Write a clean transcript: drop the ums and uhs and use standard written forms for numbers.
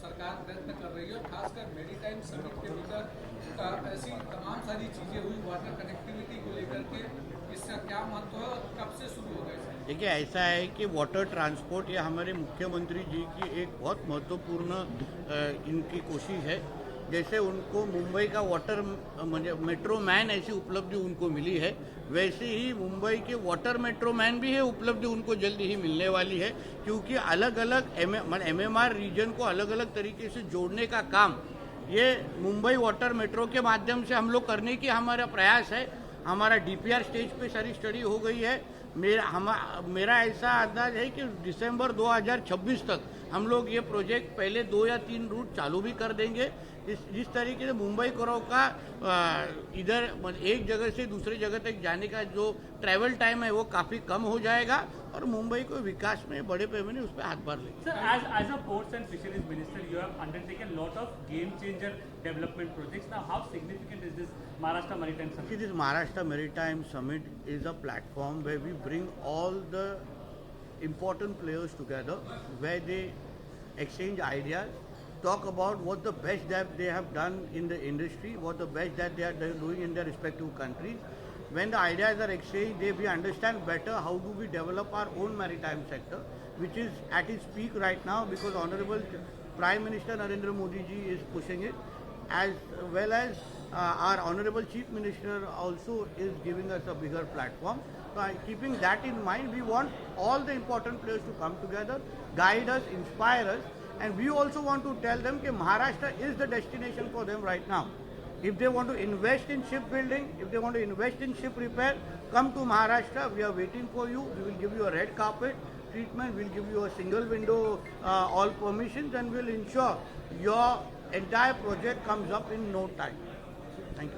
सरकार प्रयत्न कर रही है, खासकर मेरीटाइम समिट के भीतर ऐसी तमाम सारी चीजें हुई वाटर कनेक्टिविटी को लेकर के, इसका क्या महत्व है और कब से शुरू होगा इसका? देखिए, ऐसा है कि वाटर ट्रांसपोर्ट ये हमारे मुख्यमंत्री जी की एक बहुत महत्वपूर्ण इनकी कोशिश है। जैसे उनको मुंबई का वाटर मेट्रो मैन ऐसी उपलब्धि उनको मिली है, वैसे ही मुंबई के वाटर मेट्रो मैन भी है उपलब्धि उनको जल्दी ही मिलने वाली है, क्योंकि अलग अलग एमएमआर रीजन को अलग अलग तरीके से जोड़ने का काम ये मुंबई वाटर मेट्रो के माध्यम से हम लोग करने की हमारा प्रयास है। हमारा डीपीआर स्टेज पे सारी स्टडी हो गई है। मेरा ऐसा अंदाज है कि दिसंबर 2026 तक हम लोग ये प्रोजेक्ट पहले 2 या 3 रूट चालू भी कर देंगे। जिस तरीके से मुंबई कोरो का इधर एक जगह से दूसरी जगह तक जाने का जो ट्रैवल टाइम है वो काफ़ी कम हो जाएगा और मुंबई को विकास में बड़े पैमाने उस पर हाथ लेंगे। Sir, as a ports and fisheries minister, you have undertaken a lot of game changer development projects. Now, how significant is this Maharashtra Maritime Summit? See, this Maharashtra Maritime Summit is a platform where we bring all the important players together, where they exchange ideas, talk about what the best that they have done in the industry, what the best that they are doing in their respective countries. When the ideas are exchanged, we understand better how do we develop our own maritime sector, which is at its peak right now because Honorable Prime Minister Narendra Modi ji is pushing it, as well as our Honorable Chief Minister also is giving us a bigger platform. So keeping that in mind, we want all the important players to come together, guide us, inspire us, and we also want to tell them that Maharashtra is the destination for them right now. If they want to invest in shipbuilding, if they want to invest in ship repair, come to Maharashtra. We are waiting for you. We will give you a red carpet treatment. We'll give you a single window, all permissions, and we'll ensure your entire project comes up in no time. Thank you.